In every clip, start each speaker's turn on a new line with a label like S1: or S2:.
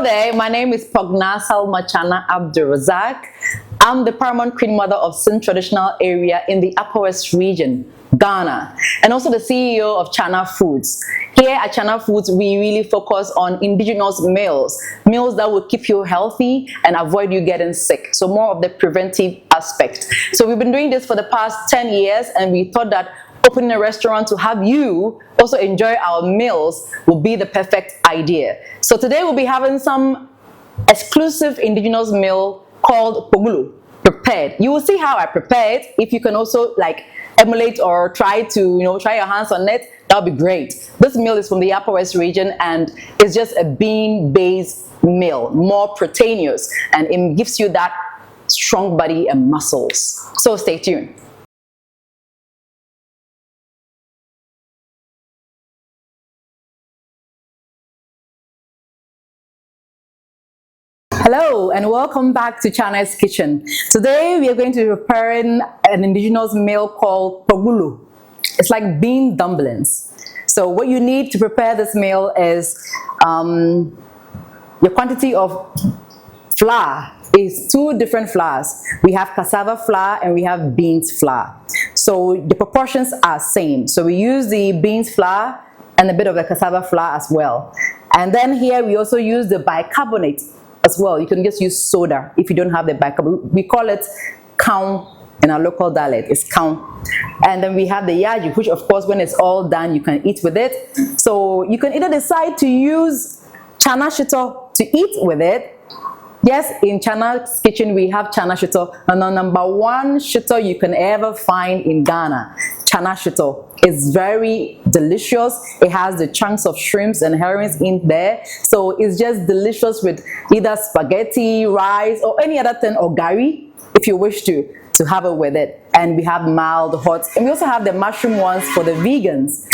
S1: there, my name is Pognaa Salma Chaana Abdul-Razak. I'm the Paramount Queenmother of Sin Traditional Area in the Upper West region, Ghana, and also the CEO of Chaana Foods. Here at Chaana Foods, we really focus on indigenous meals that will keep you healthy and avoid you getting sick. So more of the preventive aspect. So we've been doing this for the past 10 years, and we thought that opening a restaurant to have you also enjoy our meals will be the perfect idea. So today we'll be having some exclusive indigenous meal called Kpogulo prepared. You will see how I prepare it. If you can also like emulate or try to try your hands on it, that would be great. This meal is from the Upper West region, and it's just a bean-based meal, more proteinous, and it gives you that strong body and muscles. So stay tuned. Hello and welcome back to Chaana's Kitchen. Today we are going to be preparing an indigenous meal called Kpogulo. It's like bean dumplings. So what you need to prepare this meal is your quantity of flour is 2 different flours. We have cassava flour and we have beans flour. So the proportions are same. So we use the beans flour and a bit of the cassava flour as well. And then here we also use the bicarbonate as well. You can just use soda if you don't have the bicarbonate. We call it cow in our local dialect. It's cow. And then we have the yaji, which of course when it's all done you can eat with it. So you can either decide to use Chaana shito to eat with it. Yes, in Chaana's Kitchen we have Chaana shito, and the #1 shito you can ever find in Ghana, Chaana shito. It's very delicious. It has the chunks of shrimps and herrings in there, so it's just delicious with either spaghetti, rice, or any other thing, or gari if you wish to have it with it. And we have mild, hot, and we also have the mushroom ones for the vegans.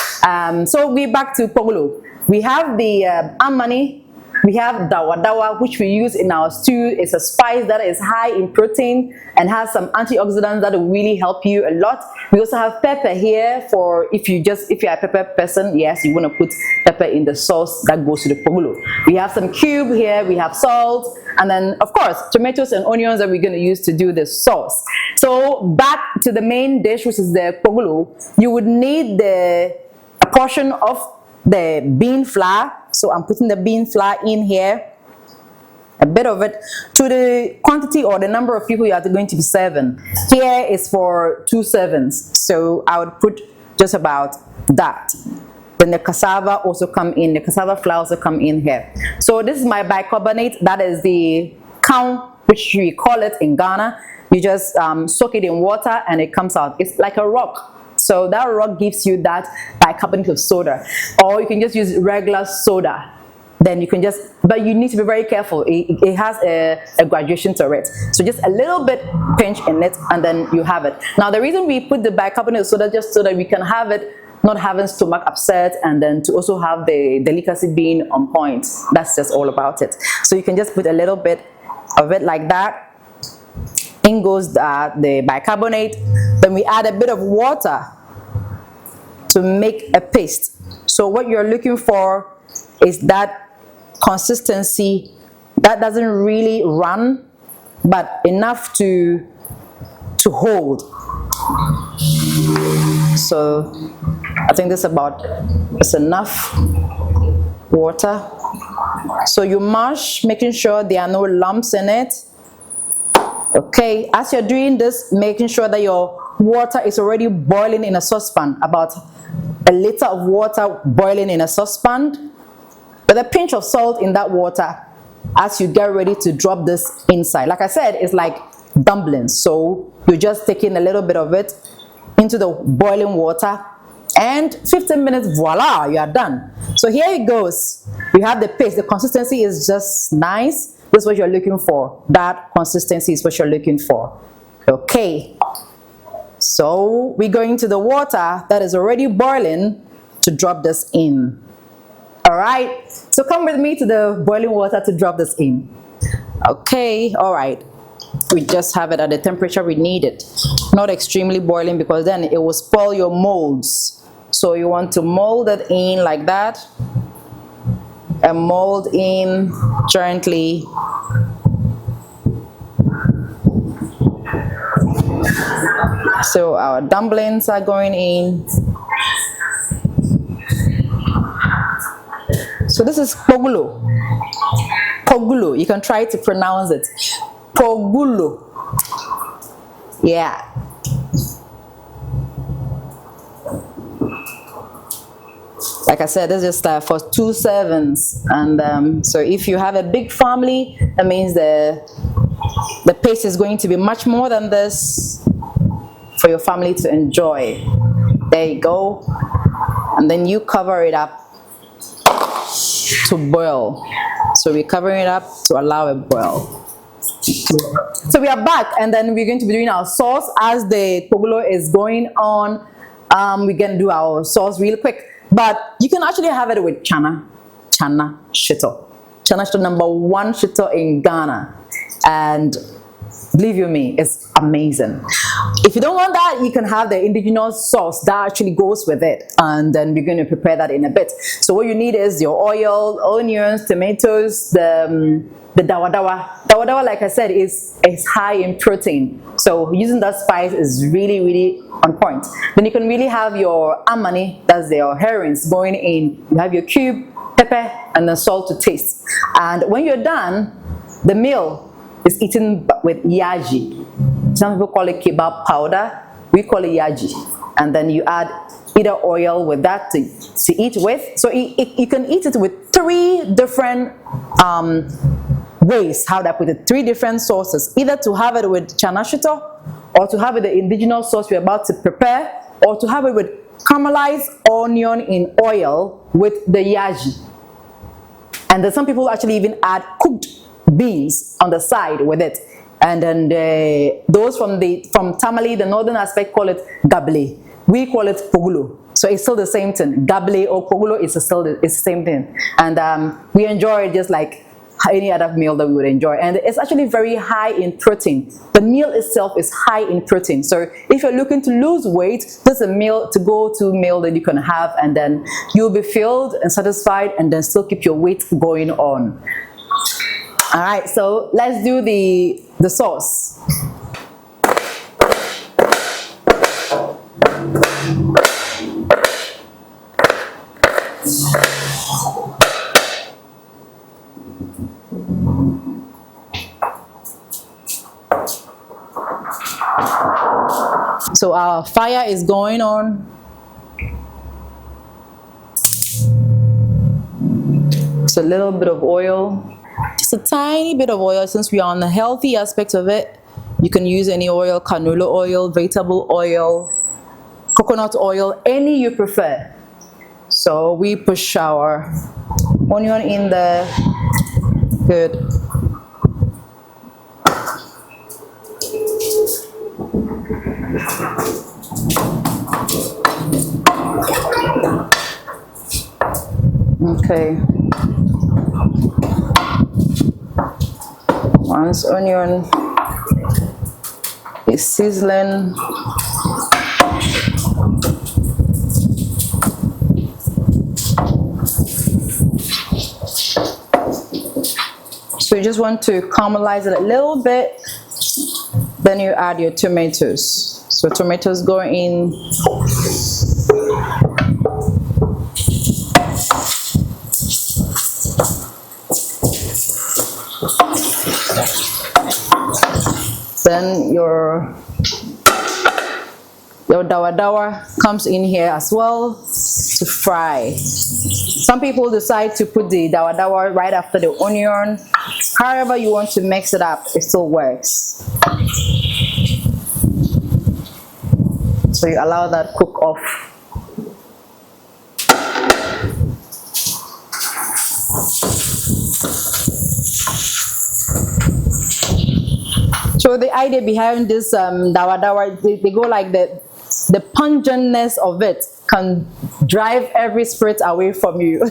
S1: So we're back to Kpogulo. We have the amani. We have dawa, which we use in our stew. It's a spice that is high in protein and has some antioxidants that will really help you a lot. We also have pepper here for if you're a pepper person, yes, you want to put pepper in the sauce that goes to the Kpogulo. We have some cube here, we have salt, and then of course tomatoes and onions that we're going to use to do the sauce. So back to the main dish, which is the Kpogulo. You would need a portion of the bean flour. So I'm putting the bean flour in here, a bit of it, to the quantity or the number of people you are going to be serving. Here is for 2 servings, so I would put just about that. Then the cassava also come in, the cassava flour also come in here. So this is my bicarbonate, that is the cow, which we call it in Ghana. You just soak it in water and it comes out. It's like a rock. So that rock gives you that bicarbonate of soda, or you can just use regular soda. Then you can but you need to be very careful. It has a graduation to it. So just a little bit pinch in it, and then you have it. Now the reason we put the bicarbonate of soda just so that we can have it, not having stomach upset, and then to also have the delicacy being on point. That's just all about it. So you can just put a little bit of it like that. In goes the bicarbonate. Then we add a bit of water to make a paste. So what you're looking for is that consistency that doesn't really run, but enough to hold. So I think this is enough water. So you mash, making sure there are no lumps in it. Okay, as you're doing this, making sure that your water is already boiling in a saucepan, about 1 liter of water boiling in a saucepan, with a pinch of salt in that water as you get ready to drop this inside. Like I said, it's like dumplings, so you're just taking a little bit of it into the boiling water, and 15 minutes, voila, you are done. So here it goes. You have the paste. The consistency is just nice. This is what you're looking for. That consistency is what you're looking for. Okay. So we're going to the water that is already boiling to drop this in. All right. So come with me to the boiling water to drop this in. Okay. All right. We just have it at the temperature we need it. Not extremely boiling, because then it will spoil your molds. So you want to mold it in like that. and mold in gently. So our dumplings are going in. So this is Kpogulo. Kpogulo. You can try to pronounce it. Kpogulo. Yeah. Like I said, this is just for 2 servings, and so if you have a big family, that means the paste is going to be much more than this for your family to enjoy. There you go, and then you cover it up to boil. So we're covering it up to allow it boil. So we are back, and then we're going to be doing our sauce as the Kpogulo is going on. We're going to do our sauce real quick. But you can actually have it with Chaana shito. Chaana shito, #1 shito in Ghana. And believe you me, it's amazing. If you don't want that, you can have the indigenous sauce that actually goes with it. And then we're going to prepare that in a bit. So what you need is your oil, onions, tomatoes, the dawa dawa. Dawa dawa, like I said, is high in protein. So using that spice is really, really on point. Then you can really have your amani, that's your herrings, going in. You have your cube, pepper, and then salt to taste. And when you're done, the meal is eaten with yaji. Some people call it kebab powder. We call it yaji. And then you add either oil with that to eat with. So you can eat it with 3 different ways. How do I put it? 3 different sauces. Either to have it with Chaana shito, or to have it the indigenous sauce we're about to prepare, or to have it with caramelized onion in oil with the yaji. And then some people actually even add cooked beans on the side with it. And then those from Tamale, the northern aspect, call it gable. We call it Kpogulo. So it's still the same thing. Gable or Kpogulo is still the same thing. And we enjoy it just like any other meal that we would enjoy. And it's actually very high in protein. The meal itself is high in protein. So if you're looking to lose weight, this is a meal to go to meal that you can have, and then you'll be filled and satisfied, and then still keep your weight going on. All right, so let's do the sauce. So our fire is going on. Just a little bit of oil. Just a tiny bit of oil, since we are on the healthy aspect of it. You can use any oil, canola oil, vegetable oil, coconut oil, any you prefer. So we push our onion in there. Good. Okay. Once onion is sizzling, so you just want to caramelize it a little bit. Then you add your tomatoes. So tomatoes go in. Then your dawa dawa comes in here as well to fry. Some people decide to put the dawa dawa right after the onion. However you want to mix it up, it still works. So you allow that cook off. So the idea behind this dawa dawa, they go like the pungentness of it can drive every spirit away from you.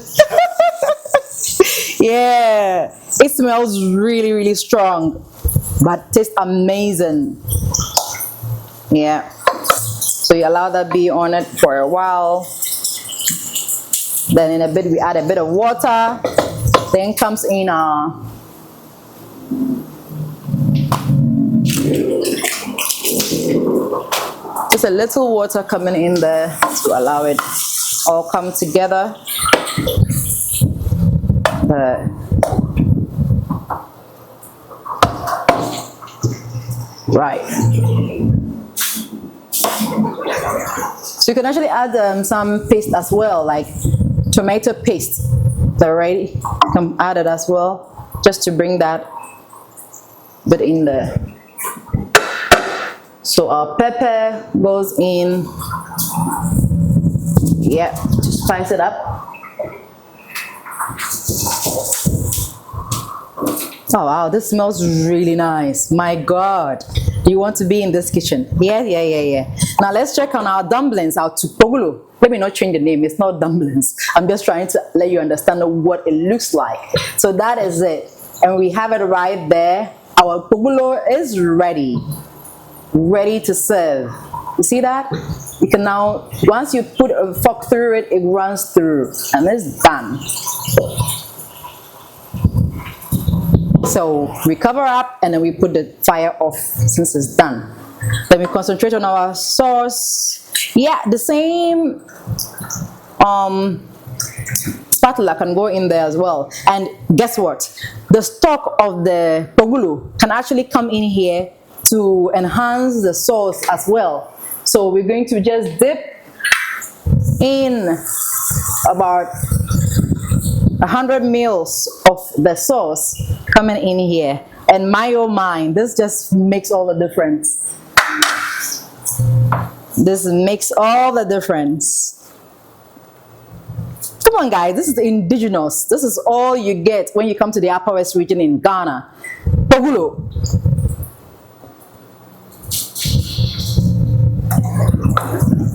S1: Yeah, it smells really, really strong, but tastes amazing. Yeah, so you allow that be on it for a while. Then in a bit we add a bit of water. Then comes in just a little water coming in there to allow it all come together. Right. So you can actually add some paste as well, like tomato paste. Already, you can add it as well, just to bring that bit in there. So our pepper goes in, yeah, to spice it up. Oh wow, this smells really nice. My God, you want to be in this kitchen? Yeah. Now let's check on our dumplings, our Kpogulo. Let me not change the name, it's not dumplings. I'm just trying to let you understand what it looks like. So that is it. And we have it right there. Our Kpogulo is ready to serve. You see that? You can now, once you put a fork through it, it runs through and it's done. So we cover up and then we put the fire off since it's done. Then we concentrate on our sauce. Yeah, the same spatula can go in there as well. And guess what? The stock of the Kpogulo can actually come in here to enhance the sauce as well. So we're going to just dip in about 100 mils of the sauce coming in here. And my oh my, this just makes all the difference. This makes all the difference. Come on guys, this is indigenous. This is all you get when you come to the Upper West region in Ghana. Kpogulo.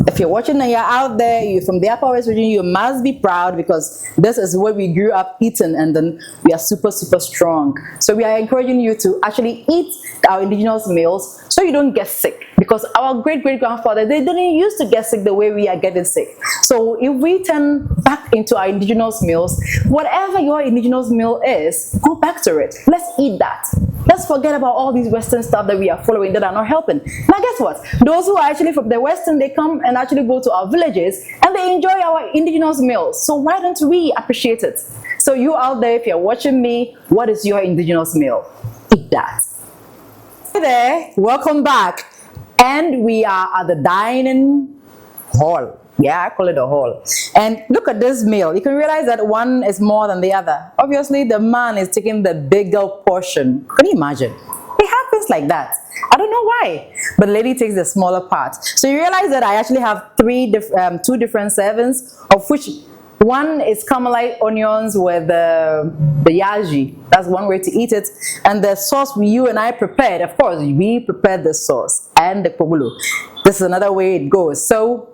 S1: If you're watching and you're out there, you're from the Upper West region, you must be proud because this is what we grew up eating and then we are super strong. So we are encouraging you to actually eat our indigenous meals so you don't get sick, because our great-great-grandfather, they didn't used to get sick the way we are getting sick. So if we turn back into our indigenous meals, whatever your indigenous meal is, go back to it. Let's eat that. Let's forget about all these Western stuff that we are following that are not helping. Now guess what? Those who are actually from the Western, they come and actually go to our villages and they enjoy our indigenous meals. So why don't we appreciate it? So you out there, if you're watching me, what is your indigenous meal? Eat that. Hey there, welcome back. And we are at the dining hall. Yeah, I call it a hall. And look at this meal. You can realize that one is more than the other. Obviously, the man is taking the bigger portion. Can you imagine? It happens like that. I don't know why, but the lady takes the smaller part. So you realize that I actually have two different servings, of which one is Carmelite onions with the yaji. That's one way to eat it. And the sauce you and I prepared, of course, we prepared the sauce and the Kpogulo. This is another way it goes. So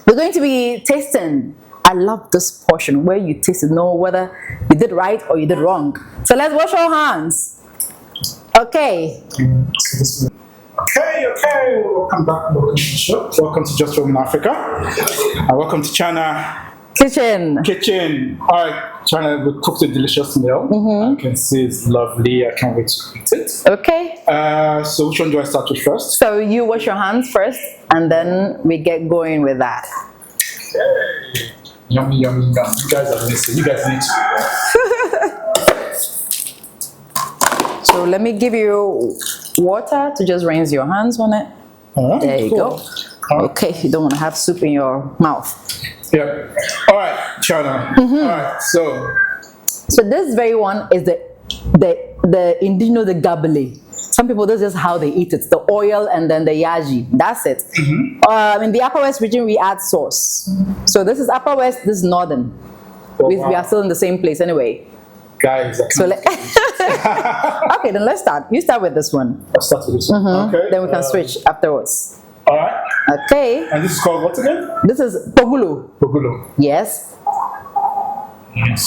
S1: we're going to be tasting. I love this portion where you taste to know whether you did right or you did wrong. So let's wash our hands. Okay.
S2: Okay. Welcome back. Welcome to the show. Welcome to Just From Africa. And welcome to Chaana
S1: Kitchen.
S2: All right, Chaana, we cooked a delicious meal. I can see it's lovely. I can't wait to eat it.
S1: Okay.
S2: So which one do I start with first?
S1: So you wash your hands first, and then we get going with that.
S2: Okay. Yummy. You guys are missing. You guys need to.
S1: So let me give you water to just rinse your hands on it. There you go. Okay, you don't want to have soup in your mouth.
S2: Yeah. All right, Chaana. All right. So
S1: this very one is the indigenous, the gabele. Some people, this is how they eat it. The oil and then the yaji. That's it. In the Upper West region, we add sauce. So this is Upper West, this is Northern.
S2: Oh,
S1: we
S2: wow.
S1: are still in the same place anyway.
S2: Guys,
S1: okay, then let's start. You start with this one.
S2: Let's start with this one. Okay.
S1: Then we can switch afterwards.
S2: All right.
S1: Okay.
S2: And this is called what again?
S1: This is Kpogulo.
S2: Kpogulo.
S1: Yes.
S2: Yes.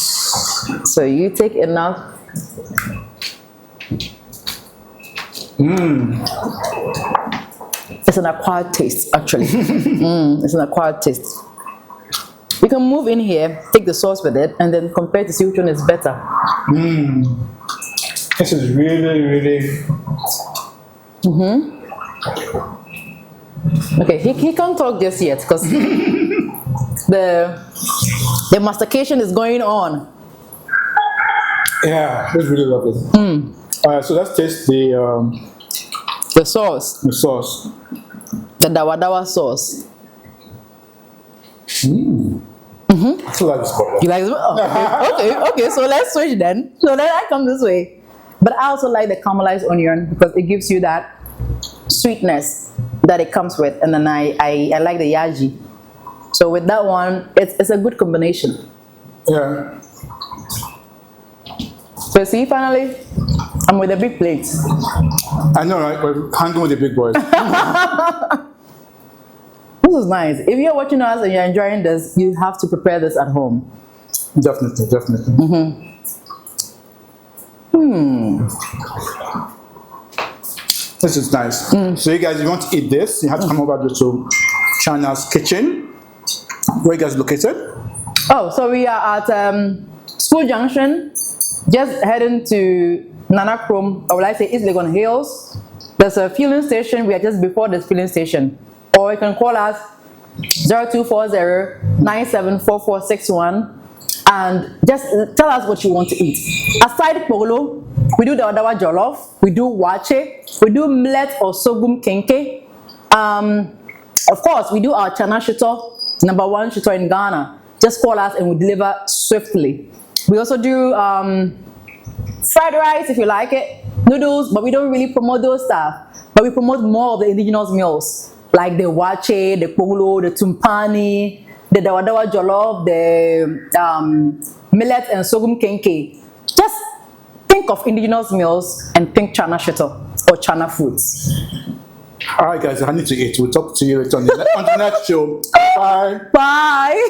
S1: So you take enough.
S2: Mmm.
S1: It's an acquired taste, actually. It's an acquired taste. You can move in here, take the sauce with it, and then compare to see which one is better.
S2: This is really, really.
S1: Okay, he can't talk just yet because the mastication is going on.
S2: Yeah, it's really lovely. Alright, so let's taste the
S1: sauce.
S2: the sauce.
S1: The dawa sauce.
S2: I feel like this part.
S1: You like this? Oh, okay. So let's switch then. So then I come this way. But I also like the caramelized onion because it gives you that sweetness that it comes with, and then I like the yaji. So with that one, it's a good combination.
S2: Yeah.
S1: So see, finally, I'm with a big plate.
S2: I know, right? We're hanging with the big boys.
S1: This is nice. If you're watching us and you're enjoying this, you have to prepare this at home.
S2: Definitely. This is nice. So you guys, if you want to eat this, you have to come over to Chaana's kitchen. Where you guys located?
S1: Oh, so we are at School Junction, just heading to Nana Chrome, or will I say East Legon Hills. There's a filling station. We are just before this filling station. Or you can call us 0240-974461 and just tell us what you want to eat. Aside Kpogulo, we do the Odawa Jollof, we do Wache, we do millet or sorghum kenke. Of course, we do our Chaana Shito, #1 Shito in Ghana. Just call us and we deliver swiftly. We also do fried rice if you like it, noodles, but we don't really promote those stuff. But we promote more of the indigenous meals, like the Wache, the Kpogulo, the Tumpani, the Dawa Jollof, the millet and sorghum kenke. Just think of indigenous meals and think Chaana Shito or Chaana Foods.
S2: Alright guys, I need to eat. We'll talk to you later on the next show. Bye.
S1: Bye.